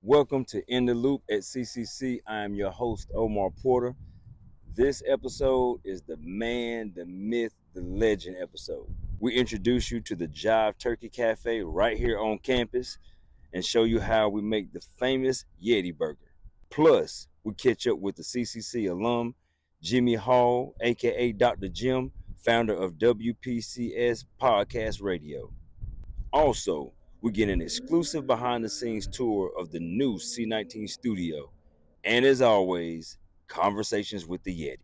Welcome to In the Loop at CCC. I am your host, Omar Porter. This episode is the man, the myth, the legend episode. We introduce you to the Jive Turkey Cafe right here on campus and show you how we make the famous Yeti Burger. Plus, we catch up with the CCC alum, Jimmy Hall, aka Dr. Jim, founder of WPCS Podcast Radio. Also, we get an exclusive behind-the-scenes tour of the new C19 studio. And as always, conversations with the Yeti.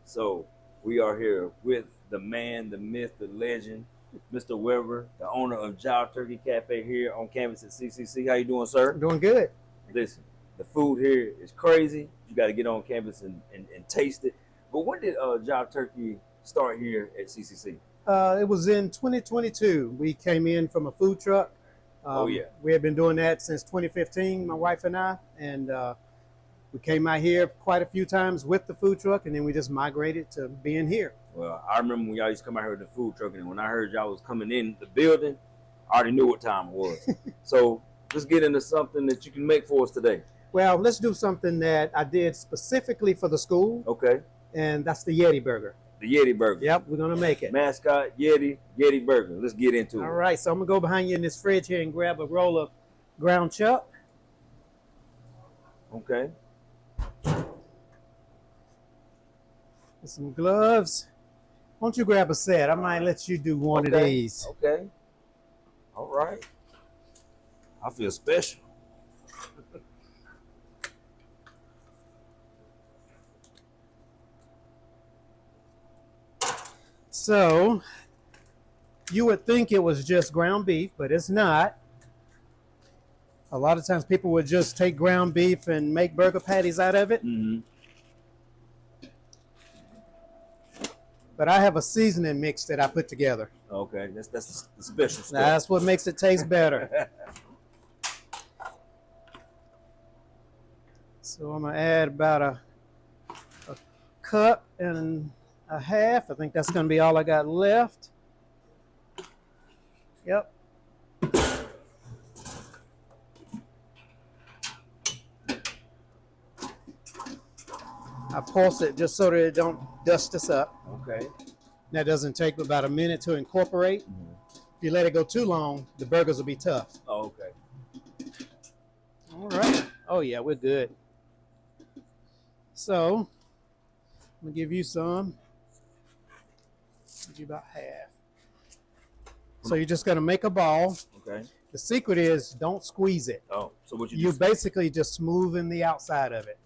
So, we are here with the man, the myth, the legend, Mr. Weber, the owner of Jive Turkey Cafe here on campus at CCC. How you doing, sir? Doing good. Listen, the food here is crazy. You got to get on campus and taste it. But when did Jive Turkey start here at CCC? It was in 2022. We came in from a food truck. Oh, yeah. We had been doing that since 2015, my wife and I. And we came out here quite a few times with the food truck, and then we just migrated to being here. Well, I remember when y'all used to come out here with the food truck, and when I heard y'all was coming in the building, I already knew what time it was. So let's get into something that you can make for us today. Well, let's do something that I did specifically for the school. Okay. And that's the Yeti Burger. The Yeti Burger. Yep, we're going to make it. Mascot, Yeti Burger. Let's get into it. All right, so I'm going to go behind you in this fridge here and grab a roll of ground chuck. Okay. Some gloves. Why don't you grab a set? I might let you do one of these. Okay. All right. I feel special. So, you would think it was just ground beef, but it's not. A lot of times people would just take ground beef and make burger patties out of it. Mm-hmm. But I have a seasoning mix that I put together. Okay, that's the special stuff. That's what makes it taste better. So I'm gonna add about a cup and a half. I think that's gonna be all I got left. Yep. I pulse it just so that it don't dust us up. Okay. That doesn't take about a minute to incorporate. Mm-hmm. If you let it go too long, the burgers will be tough. Oh, okay. All right. Oh, yeah, we're good. So, I'm going to give you some. Give you about half. So you're just going to make a ball. Okay. The secret is don't squeeze it. Oh, so what you basically just smoothing the outside of it.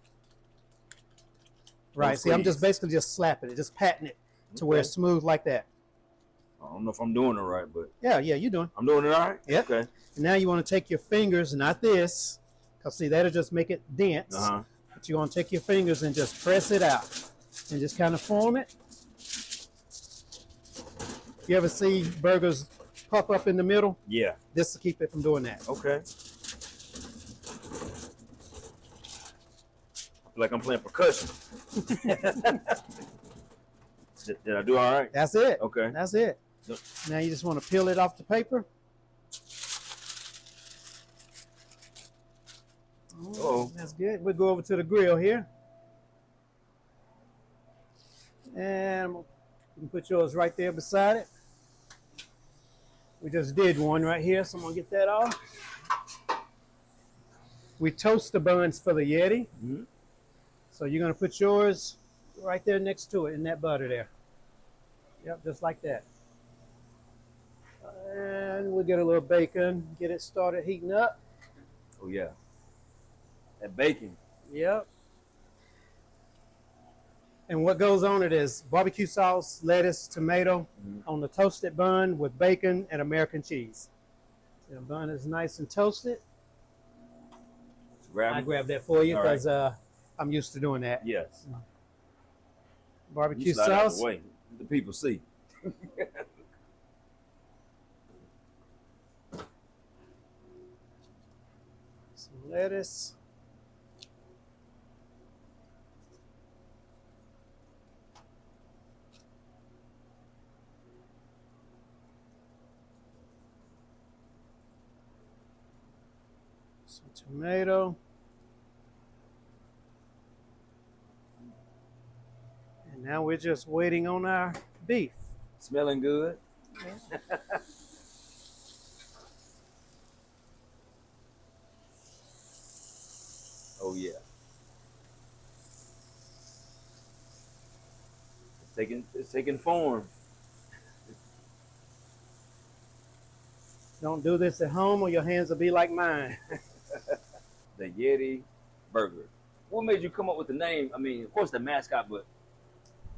Right. See, I'm just basically just slapping it, just patting it to where it's smooth like that. I don't know if I'm doing it right, but yeah, you're doing. I'm doing it all right. Yep. Okay. And now you want to take your fingers, not this, because see that'll just make it dense. Uh-huh. But you want to take your fingers and just press it out, and just kind of form it. You ever see burgers puff up in the middle? Yeah. This will keep it from doing that. Okay. I feel like I'm playing percussion. Did I do all right? That's it. Okay. That's it. Now you just want to peel it off the paper. Oh, that's good. We'll go over to the grill here. And you can put yours right there beside it. We just did one right here, so I'm going to get that off. We toast the buns for the Yeti. Mm-hmm. So you're going to put yours right there next to it in that butter there. Yep, just like that. And we'll get a little bacon, get it started heating up. Oh, yeah. That bacon. Yep. And what goes on it is barbecue sauce, lettuce, tomato on the toasted bun with bacon and American cheese. The bun is nice and toasted. I grab that for you because I'm used to doing that. Yes. Barbecue sauce. Out the way. The people see. Some lettuce. Some tomato. And now we're just waiting on our beef. Smelling good. Yeah. Oh yeah. It's taking form. Don't do this at home or your hands will be like mine. The Yeti Burger. What made you come up with the name? I mean, of course the mascot, but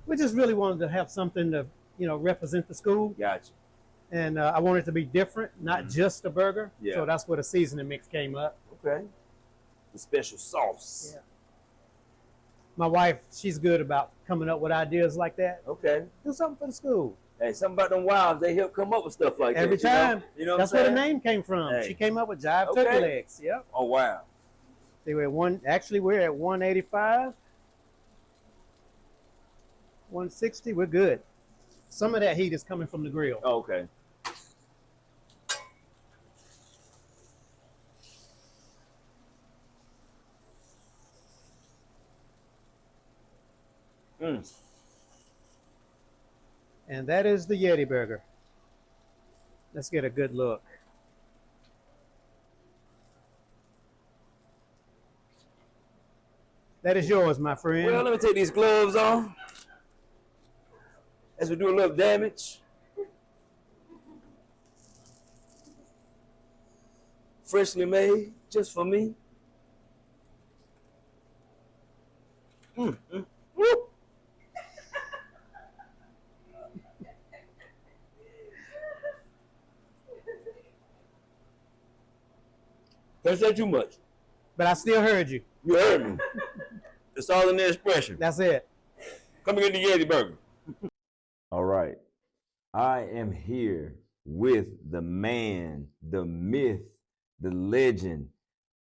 We just really wanted to have something to, represent the school. gotcha. And I wanted it to be different, not just a burger. Yeah. So that's where the seasoning mix came up. Okay. The special sauce. Yeah. My wife, she's good about coming up with ideas like that. Okay. Do something for the school. Hey, something about them wives, they help come up with stuff like Every that. time. You know what That's I'm where saying? the name came from. Hey. She came up with Jive Turkey Legs. Yep. Oh wow. They were we're at 185. 160, we're good. Some of that heat is coming from the grill. Oh, okay. And that is the Yeti Burger. Let's get a good look. That is yours, my friend. Well, let me take these gloves off as we do a little damage. Freshly made, just for me. Woo. Don't say too much. But I still heard you. You heard me. It's all in the expression. That's it. Come and get the Yeti Burger. All right. I am here with the man, the myth, the legend,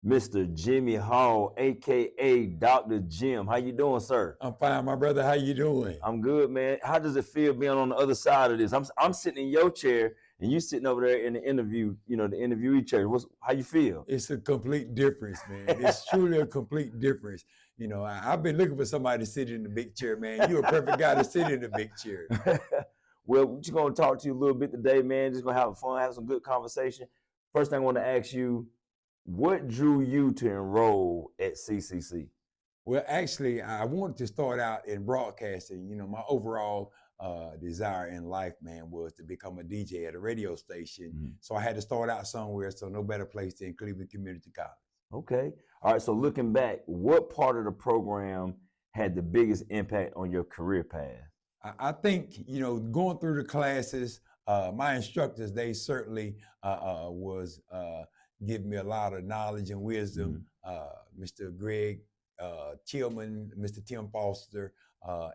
Mr. Jimmy Hall, a.k.a. Dr. Jim. How you doing, sir? I'm fine, my brother. How you doing? I'm good, man. How does it feel being on the other side of this? I'm sitting in your chair and you sitting over there in the interview, the interviewee chair. How you feel? It's a complete difference, man. It's truly a complete difference. I've been looking for somebody to sit in the big chair, man. You're a perfect guy to sit in the big chair. Well, we're just going to talk to you a little bit today, man. Just going to have fun, have some good conversation. First thing I want to ask you, what drew you to enroll at CCC? Well, actually, I wanted to start out in broadcasting. My overall desire in life, man, was to become a DJ at a radio station. Mm-hmm. So I had to start out somewhere. So no better place than Cleveland Community College. Okay. All right. So looking back, what part of the program had the biggest impact on your career path? I think, going through the classes, my instructors, they certainly was giving me a lot of knowledge and wisdom. Mr. Greg Tillman, Mr. Tim Foster,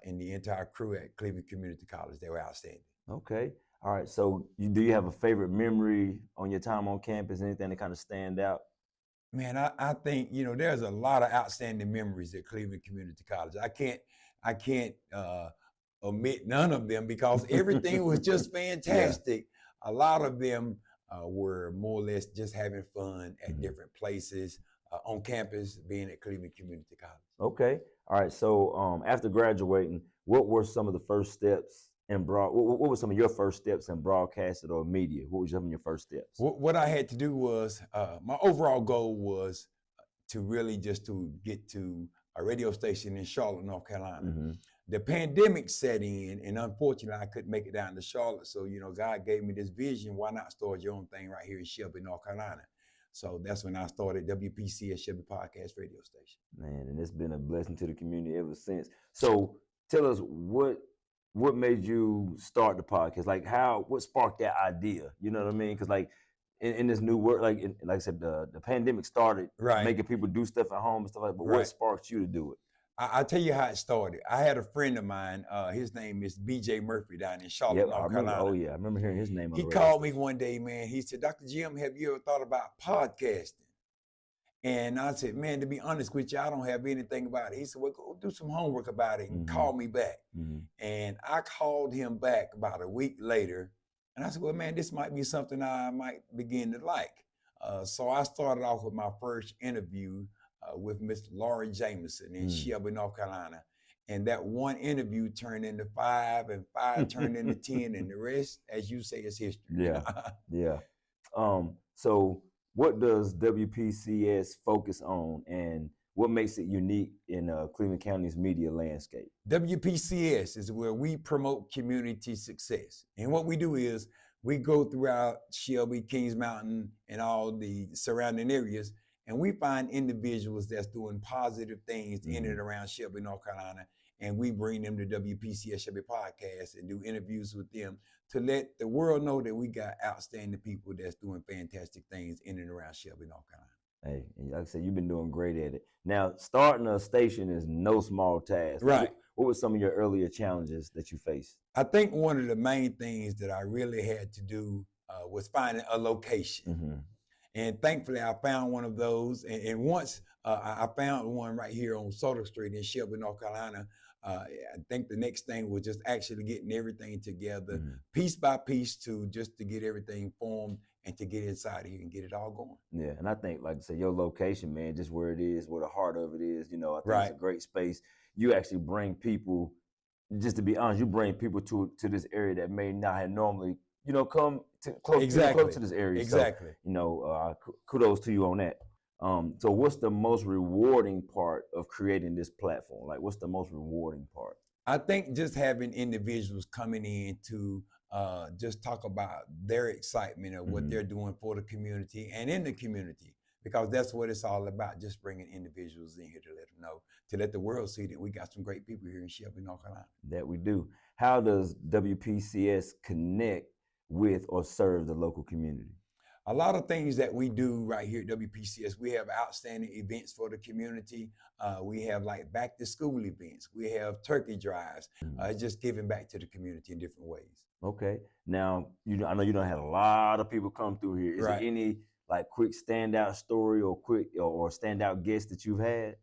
and the entire crew at Cleveland Community College, they were outstanding. Okay. All right. So do you have a favorite memory on your time on campus? Anything that kind of stand out? Man, I think, there's a lot of outstanding memories at Cleveland Community College. I can't omit none of them because everything was just fantastic. Yeah. A lot of them were more or less just having fun at different places on campus, being at Cleveland Community College. Okay. All right. So after graduating, what were some of the first steps in what were some of your first steps in broadcasting or media? What were some of your first steps? What I had to do was, my overall goal was to really just to get to a radio station in Charlotte, North Carolina. Mm-hmm. The pandemic set in, and unfortunately, I couldn't make it down to Charlotte. So, God gave me this vision. Why not start your own thing right here in Shelby, North Carolina? So that's when I started WPCS Shelby Podcast Radio Station. Man, and it's been a blessing to the community ever since. So tell us what made you start the podcast? Like what sparked that idea? You know what I mean? Because like in this new world, like I said, the pandemic started Right. making people do stuff at home and stuff like that. But Right. what sparked you to do it? I'll tell you how it started. I had a friend of mine, his name is BJ Murphy down in Charlotte, Yep, I North remember. Carolina. Oh yeah, I remember hearing his name on He the radio called me station. one day, man. He said, Dr. Jim, have you ever thought about podcasting? And I said, man, to be honest with you, I don't have anything about it. He said, well, go do some homework about it and call me back. And I called him back about a week later. And I said, well, man, this might be something I might begin to like. So I started off with my first interview with Miss Laurie Jameson in Shelby, North Carolina. And that one interview turned into 5, and 5 turned into 10, and the rest, as you say, is history. Yeah, yeah. So what does WPCS focus on, and what makes it unique in Cleveland County's media landscape? WPCS is where we promote community success. And what we do is we go throughout Shelby, Kings Mountain, and all the surrounding areas, and we find individuals that's doing positive things in and around Shelby, North Carolina, and we bring them to WPCS Shelby Podcast and do interviews with them to let the world know that we got outstanding people that's doing fantastic things in and around Shelby, North Carolina. Hey, like I said, you've been doing great at it. Now, starting a station is no small task. Right. What were some of your earlier challenges that you faced? I think one of the main things that I really had to do was finding a location. And thankfully, I found one of those. And once I found one right here on Sutter Street in Shelby, North Carolina, I think the next thing was just actually getting everything together, piece by piece, to get everything formed and to get inside here and get it all going. Yeah, and I think, like I said, your location, man, just where it is, where the heart of it is, I think it's a great space. You actually bring people, just to be honest, you bring people to this area that may not have normally, come to close to this area. Exactly. So, kudos to you on that. So what's the most rewarding part of creating this platform? Like, what's the most rewarding part? I think just having individuals coming in to just talk about their excitement of what they're doing for the community and in the community, because that's what it's all about, just bringing individuals in here to let them know, to let the world see that we got some great people here in Shelby, North Carolina. That we do. How does WPCS connect with or serve the local community? A lot of things that we do right here at WPCS, we have outstanding events for the community. We have like back to school events. We have turkey drives, just giving back to the community in different ways. Okay. Now, I know you done had a lot of people come through here. Is there any like quick standout story or or standout guest that you've had?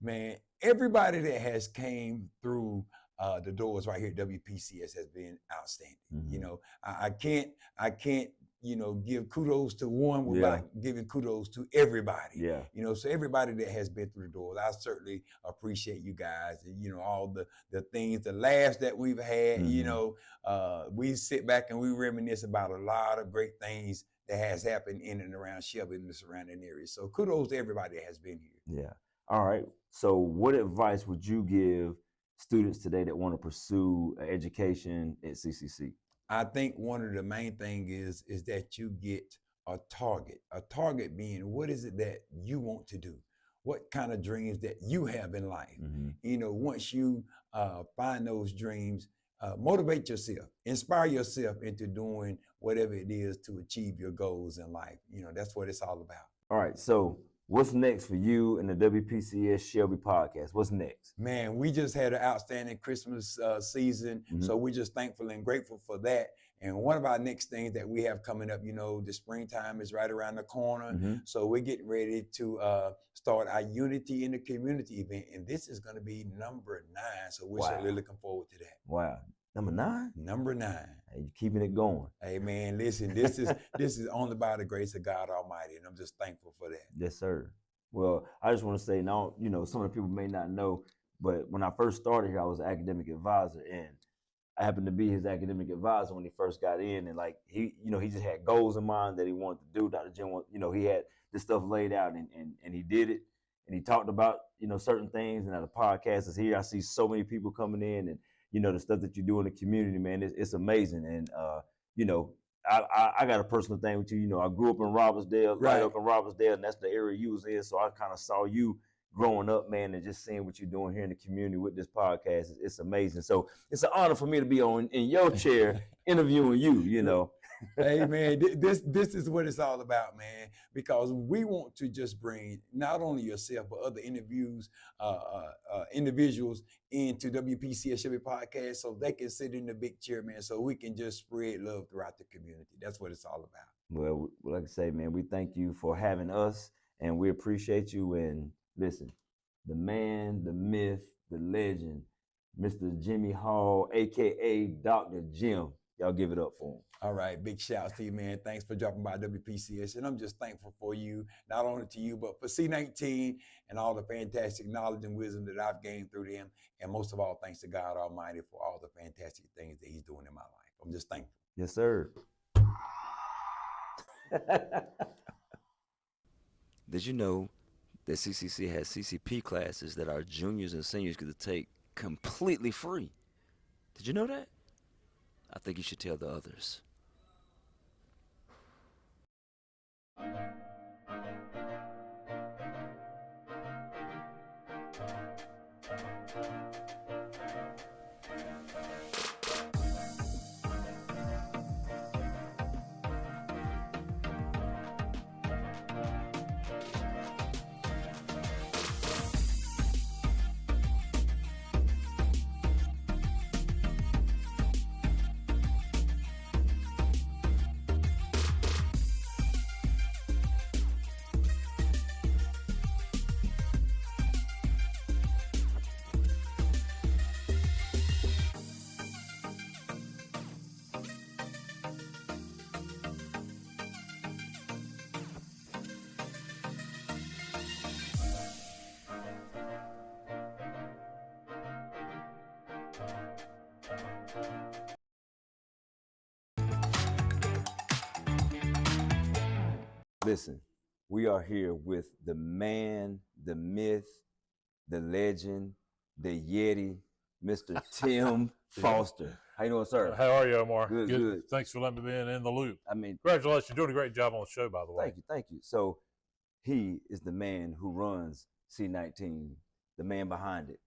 Man, everybody that has came through the doors right here at WPCS has been outstanding. I can't give kudos to one without giving kudos to everybody. Yeah. So everybody that has been through the doors, I certainly appreciate you guys. And, all the things, the laughs that we've had, we sit back and we reminisce about a lot of great things that has happened in and around Shelby and the surrounding areas. So kudos to everybody that has been here. Yeah. All right. So what advice would you give students today that want to pursue an education at CCC? I think one of the main things is that you get a target being, what is it that you want to do? What kind of dreams that you have in life? Once you find those dreams, motivate yourself, inspire yourself into doing whatever it is to achieve your goals in life. That's what it's all about. All right. So what's next for you in the WPCS Shelby podcast? What's next? Man, we just had an outstanding Christmas season. So we're just thankful and grateful for that. And one of our next things that we have coming up, the springtime is right around the corner. So we're getting ready to start our Unity in the Community event. And this is going to be number 9. So we're certainly looking forward to that. Wow. Number 9? Number 9. Hey, you're keeping it going. Hey, man, listen, this is only by the grace of God Almighty. And I'm just thankful for that. Yes, sir. Well, I just want to say now, some of the people may not know, but when I first started here, I was an academic advisor, and I happened to be his academic advisor when he first got in, and like he just had goals in mind that he wanted to do. Dr. Jim, he had this stuff laid out, and he did it, and he talked about certain things. And now the podcast is here. I see so many people coming in, and the stuff that you do in the community, man, it's amazing. And I got a personal thing with you. I grew up in Robertsdale, right up in Robertsdale, and that's the area you was in. So I kind of saw you, growing up, man, and just seeing what you're doing here in the community with this podcast. It's amazing. So it's an honor for me to be in your chair interviewing you, you know. Hey man, this is what it's all about, man. Because we want to just bring not only yourself but other individuals into WPCS podcast so they can sit in the big chair, man. So we can just spread love throughout the community. That's what it's all about. Well, like I say, man, we thank you for having us, and we appreciate you. And listen, the man, the myth, the legend, Mr. Jimmy Hall, aka Dr. Jim. Y'all give it up for him. All right, big shouts to you, man. Thanks for dropping by WPCS. And I'm just thankful for you, not only to you, but for C19 and all the fantastic knowledge and wisdom that I've gained through them. And most of all, thanks to God Almighty for all the fantastic things that he's doing in my life. I'm just thankful. Yes, sir. Did you know that CCC has CCP classes that our juniors and seniors get to take completely free? Did you know that? I think you should tell the others. Listen, we are here with the man, the myth, the legend, the Yeti, Mr. Tim Foster. How you doing, sir? How are you, Omar? Good, good. Thanks for letting me be in the loop. I mean, Congratulations. You're doing a great job on the show, by the way. thank you, thank you. So he is the man who runs C19, the man behind it.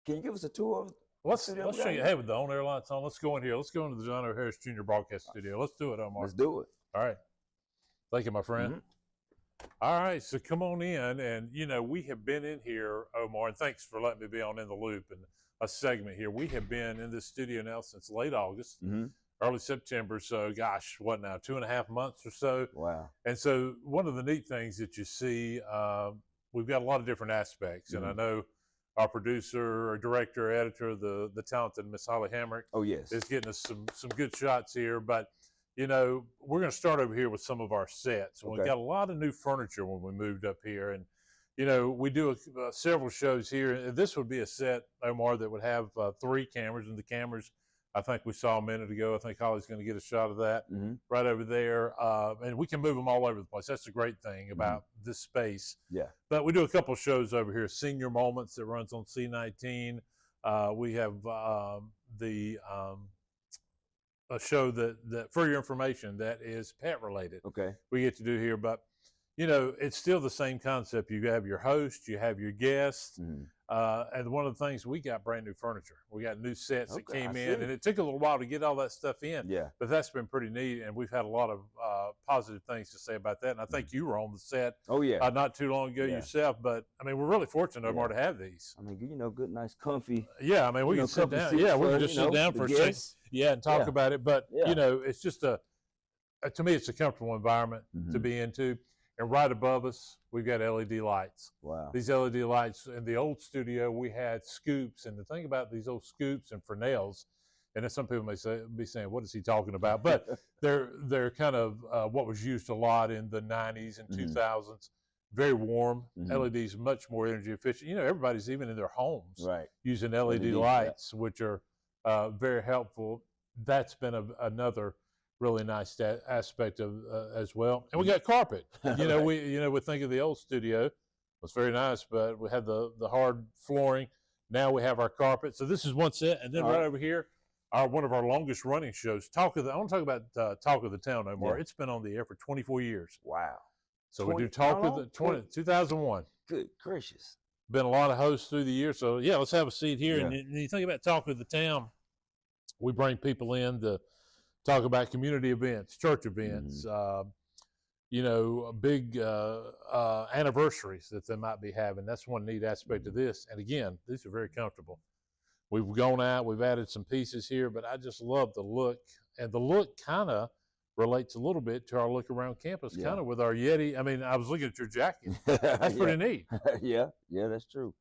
Can you give us a tour of Let's studio show you. Hey, with the on-air lights on, let's go in here. Let's go into the John O. Harris Jr. Broadcast Studio. Let's do it, Omar. Let's do it. All right. Thank you, my friend. All right, so come on in. And, you know, we have been in here, Omar, and thanks for letting me be on In the Loop and a segment here. We have been in this studio now since late August, early September. So, gosh, what now, 2.5 months or so? Wow. And so one of the neat things that you see, we've got a lot of different aspects. And I know our producer, or director, editor, the talented Miss Holly Hamrick, Oh, yes. is getting us some good shots here. But, you know, we're going to start over here with some of our sets. Okay. We've got a lot of new furniture when we moved up here. And, you know, we do several shows here. This would be a set, Omar, that would have 3 cameras. And the cameras, I think we saw a minute ago. I think Holly's going to get a shot of that right over there. And we can move them all over the place. That's the great thing about this space. Yeah. But we do a couple of shows over here. Senior Moments that runs on C19. We have a show that for your information that is pet related. Okay. We get to do here, but you know, it's still the same concept. You have your host, you have your guests, and one of the things, we got brand new furniture. We got new sets that came in, and it took a little while to get all that stuff in. Yeah. But that's been pretty neat, and we've had a lot of positive things to say about that. And I think you were on the set Oh, yeah. not too long ago yourself. But I mean, we're really fortunate, Omar, to have these. I mean, you know, good, nice, comfy. Yeah, I mean, we can sit down. Yeah, we can just sit down for a second. Yeah, and talk about it. But you know, it's just to me, it's a comfortable environment to be into. And right above us, we've got LED lights. Wow. These LED lights, in the old studio, we had scoops. And the thing about these old scoops and Fresnels, and then some people may be saying, what is he talking about? But they're kind of what was used a lot in the 90s and 2000s. Very warm. LEDs, much more energy efficient. You know, everybody's even in their homes using LED lights, which are very helpful. That's been another really nice aspect of as well. And we got carpet. You know, we think of the old studio. It was very nice, but we had the hard flooring. Now we have our carpet. So this is one set, and then right over here, one of our longest running shows, I want to talk about Talk of the Town, Omar. It's been on the air for 24 years. Wow. So we do Talk of the 2001. Good gracious. been a lot of hosts through the years. So yeah, let's have a seat here. Yeah. And you think about talking to the town, we bring people in to talk about community events, church events, you know, big anniversaries that they might be having. That's one neat aspect of this. And again, these are very comfortable. We've gone out, we've added some pieces here, but I just love the look. And the look kind of relates a little bit to our look around campus, Yeah. kind of with our Yeti. I mean, I was looking at your jacket. That's pretty neat. Yeah, that's true.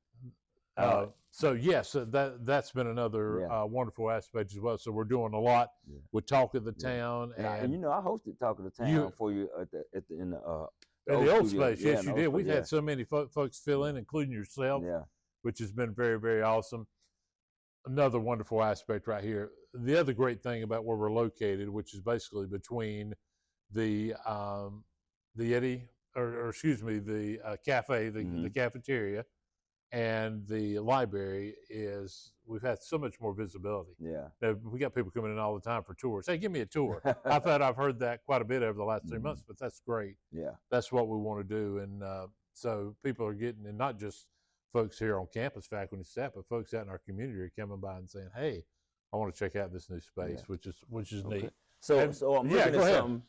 So yes, that's been another wonderful aspect as well. So we're doing a lot with Talk of the Town, And you know, I hosted Talk of the Town for you in the old studio. space. Yeah, Yes, in you the did. old We've space, had so many folks fill in, including yourself, which has been very, very awesome. Another wonderful aspect right here. The other great thing about where we're located, which is basically between the Yeti, or excuse me, the cafe, the cafeteria, and the library, is we've had so much more visibility. Yeah. Now, we got people coming in all the time for tours. Hey, give me a tour. I've heard that quite a bit over the last 3 months, but that's great. Yeah. That's what we want to do. And so people are getting, and not just folks here on campus, faculty and staff, but folks out in our community are coming by and saying, hey, I want to check out this new space, which is neat. So And- so I'm yeah, looking go at ahead. something.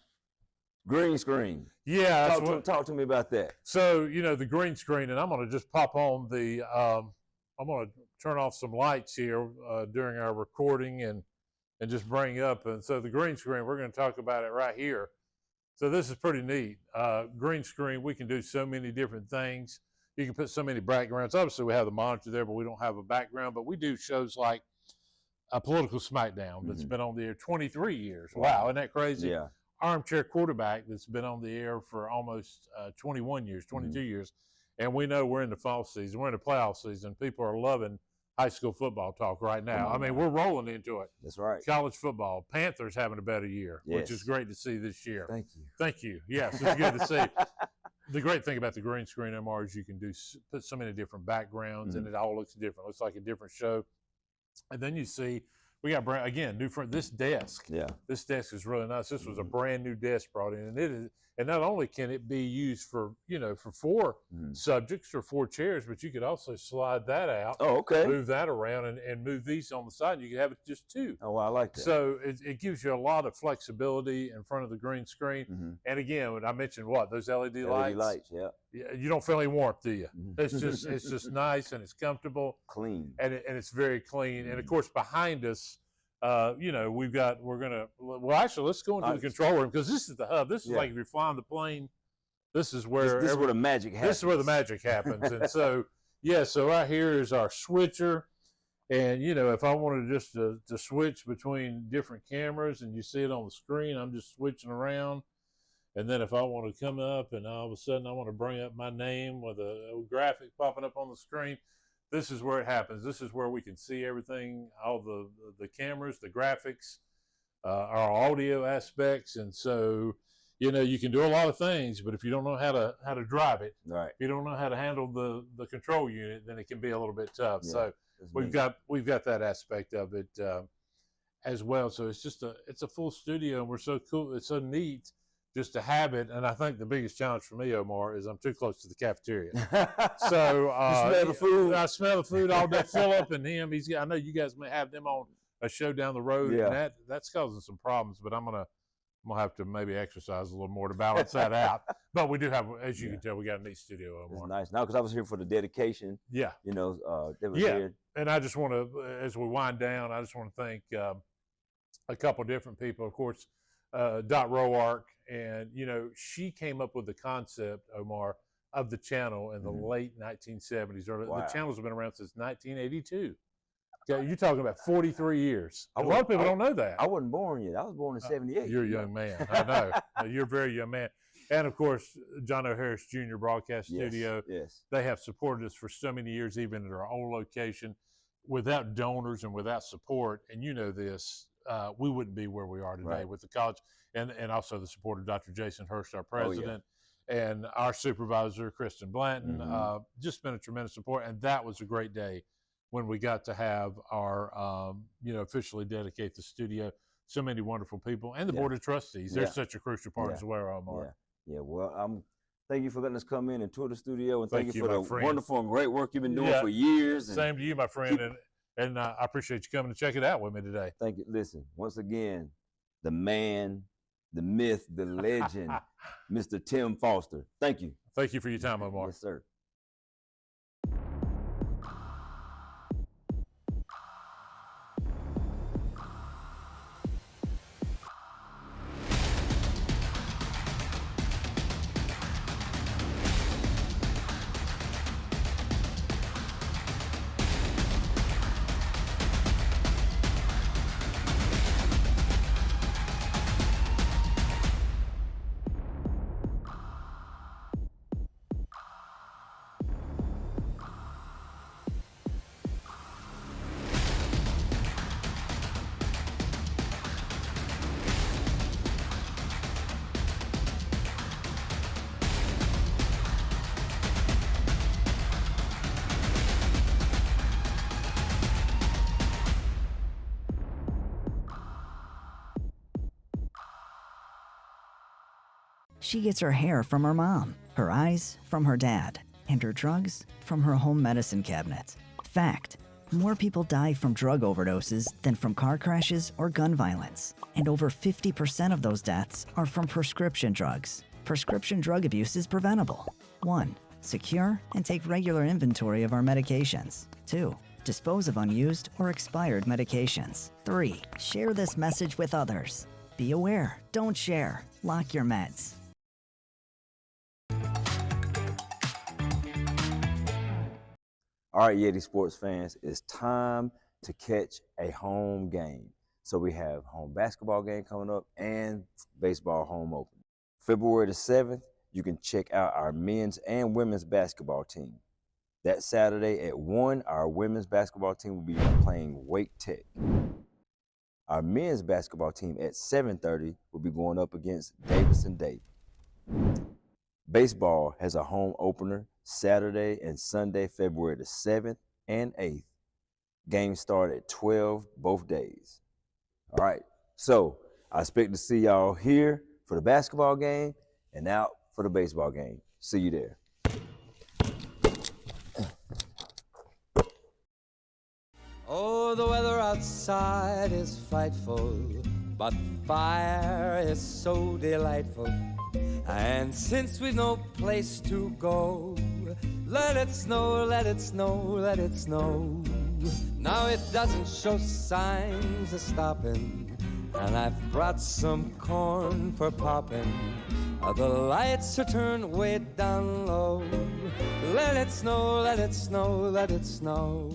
Green screen. Yeah. that's Talk to me about that. So, you know, the green screen, and I'm going to just pop on the, I'm going to turn off some lights here during our recording and just bring up. And so the green screen, we're going to talk about it right here. So this is pretty neat. Green screen, we can do so many different things. You can put so many backgrounds. Obviously, we have the monitor there, but we don't have a background. But we do shows like a Political Smackdown that's been on the air 23 years. Wow, isn't that crazy? Yeah. Armchair Quarterback that's been on the air for almost 21 years, 22 years. And we know we're in the fall season. We're in the playoff season. People are loving high school football talk right now. I mean, we're rolling into it. That's right. College football. Panthers having a better year, which is Yes. great to see this year. Thank you. Thank you. Yes, it's good to see. The great thing about the green screen, MR, is you can put so many different backgrounds and it all looks different. It looks like a different show. And then you see, we got again new front. This desk, this desk is really nice. This was a brand new desk brought in, and it is. And not only can it be used for for 4 subjects or 4 chairs, but you could also slide that out. Oh, okay. Move that around and move these on the side. And you could have it just 2. Oh, well, I like that. So it gives you a lot of flexibility in front of the green screen. And again, when I mentioned those LED lights. LED lights, yeah. You don't feel any warmth, do you? It's just nice and it's comfortable. Clean. And it's very clean. And of course, behind us, we're gonna. Well, actually, let's go into the control room because this is the hub. This is like if you're flying the plane. This is where this is where the magic happens. This is where the magic happens. And so so right here is our switcher. And if I wanted just to switch between different cameras, and you see it on the screen, I'm just switching around. And then if I want to come up and all of a sudden I want to bring up my name with a graphic popping up on the screen, this is where it happens. This is where we can see everything, all the cameras, the graphics, our audio aspects. And so, you can do a lot of things, but if you don't know how to drive it, right. if you don't know how to handle the control unit, then it can be a little bit tough. Yeah, so we've got that aspect of it as well. So it's a full studio, and we're so cool. It's so neat just to have it. And I think the biggest challenge for me, Omar, is I'm too close to the cafeteria. So you smell the food. I smell the food all day. Philip and him, I know you guys may have them on a show down the road, and that's causing some problems. But I'm gonna have to maybe exercise a little more to balance that out. But we do have, as you can tell, we got a neat studio, Omar. It's nice now because I was here for the dedication. Yeah. They were here. And I just want to, as we wind down, I just want to thank a couple different people. Of course, Dot Roark, and she came up with the concept, Omar, of the channel in the late 1970s. The channels have been around since 1982. Okay, you're talking about 43 years. A lot of people don't know that. I wasn't born yet. I was born in '78. You're a young man. I know. You're a very young man. And of course, John O. Harris Jr. Broadcast Studio. Yes. They have supported us for so many years, even at our old location. Without donors and without support, and this, we wouldn't be where we are today with the college, and also the support of Dr. Jason Hurst, our president, and our supervisor, Kristen Blanton. Just been a tremendous support, and that was a great day when we got to have our, officially dedicate the studio. So many wonderful people, and the board of trustees. They're such a crucial part as well, Omar. Yeah. Well, Thank you for letting us come in and tour the studio, and thank Thank you you, for my the friend. wonderful and great work you've been doing Yeah. for years. And Same to you, my friend, and I appreciate you coming to check it out with me today. thank you. Listen, once again, the man, the myth, the legend, Mr. Tim Foster. Thank you. Thank you for your time, Omar. Yes, sir. She gets her hair from her mom, her eyes from her dad, and her drugs from her home medicine cabinet. Fact: more people die from drug overdoses than from car crashes or gun violence. And over 50% of those deaths are from prescription drugs. Prescription drug abuse is preventable. 1. Secure and take regular inventory of our medications. 2. Dispose of unused or expired medications. 3. Share this message with others. Be aware, don't share, lock your meds. All right, Yeti sports fans, it's time to catch a home game. So we have home basketball game coming up and baseball home opener. February the 7th, you can check out our men's and women's basketball team. That Saturday at 1, our women's basketball team will be playing Wake Tech. Our men's basketball team at 7:30 will be going up against Davidson Day. Baseball has a home opener Saturday and Sunday, February the 7th and 8th. Games start at 12 both days. All right, so I expect to see y'all here for the basketball game and out for the baseball game. See you there. Oh, the weather outside is frightful, but fire is so delightful. And since we've no place to go, let it snow, let it snow, let it snow. Now it doesn't show signs of stopping, and I've brought some corn for popping. The lights are turned way down low. Let it snow, let it snow, let it snow.